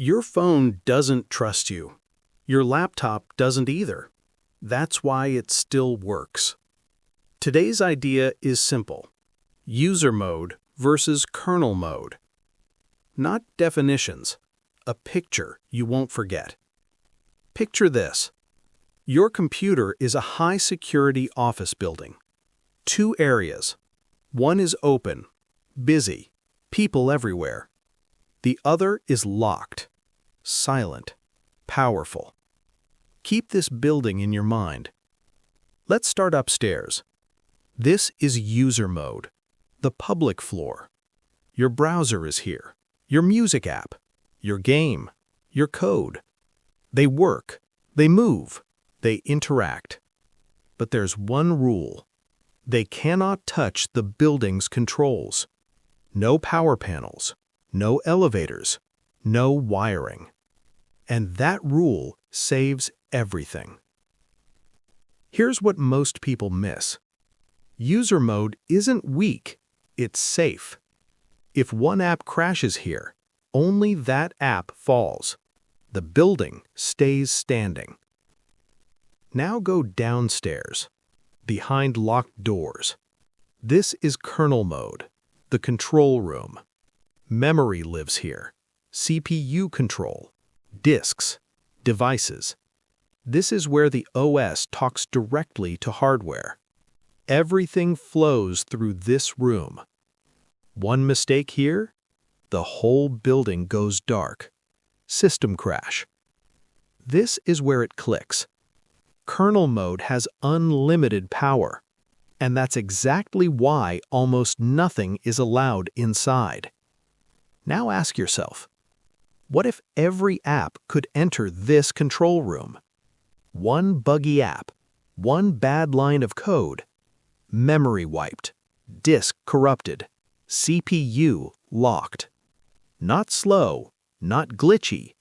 Your phone doesn't trust you. Your laptop doesn't either. That's why it still works. Today's idea is simple: user mode versus kernel mode. Not definitions, a picture you won't forget. Picture this. Your computer is a high-security office building. Two areas. One is open, busy, people everywhere. The other is locked, silent, powerful. Keep this building in your mind. Let's start upstairs. This is user mode, the public floor. Your browser is here, your music app, your game, your code. They work, they move, they interact. But there's one rule. They cannot touch the building's controls. No power panels, no elevators, no wiring. And that rule saves everything. Here's what most people miss. User mode isn't weak, it's safe. If one app crashes here, only that app falls. The building stays standing. Now go downstairs, behind locked doors. This is kernel mode, the control room. Memory lives here, CPU control, disks, devices. This is where the OS talks directly to hardware. Everything flows through this room. One mistake here, the whole building goes dark. System crash. This is where it clicks. Kernel mode has unlimited power, and that's exactly why almost nothing is allowed inside. Now ask yourself, what if every app could enter this control room? One buggy app, one bad line of code, memory wiped, disk corrupted, CPU locked. Not slow, not glitchy,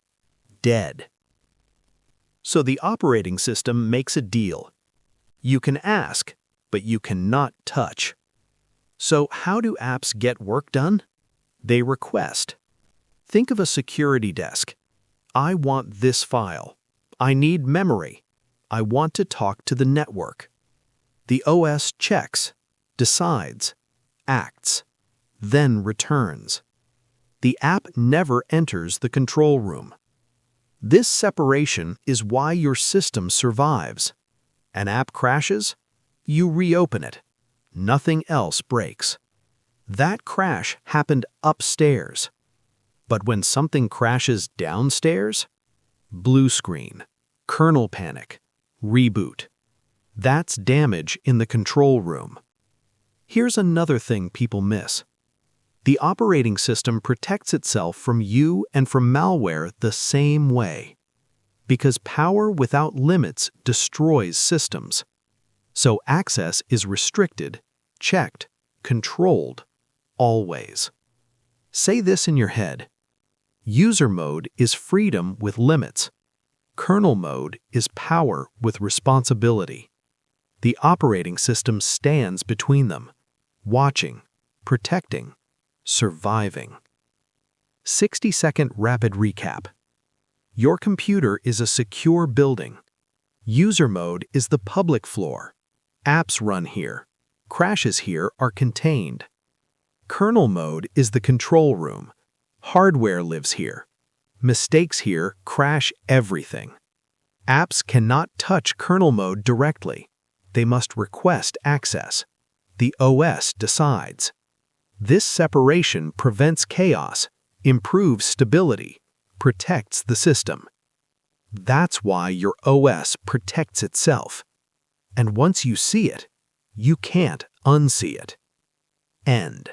dead. So the operating system makes a deal. You can ask, but you cannot touch. So how do apps get work done? They request. Think of a security desk. I want this file. I need memory. I want to talk to the network. The OS checks, decides, acts, then returns. The app never enters the control room. This separation is why your system survives. An app crashes, you reopen it. Nothing else breaks. That crash happened upstairs. But when something crashes downstairs, blue screen, kernel panic, reboot. That's damage in the control room. Here's another thing people miss. The operating system protects itself from you and from malware the same way. Because power without limits destroys systems. So access is restricted, checked, controlled, always. Say this in your head. User mode is freedom with limits. Kernel mode is power with responsibility. The operating system stands between them, watching, protecting, surviving. 60-second rapid recap. Your computer is a secure building. User mode is the public floor. Apps run here. Crashes here are contained. Kernel mode is the control room. Hardware lives here. Mistakes here crash everything. Apps cannot touch kernel mode directly. They must request access. The OS decides. This separation prevents chaos, improves stability, protects the system. That's why your OS protects itself. And once you see it, you can't unsee it. End.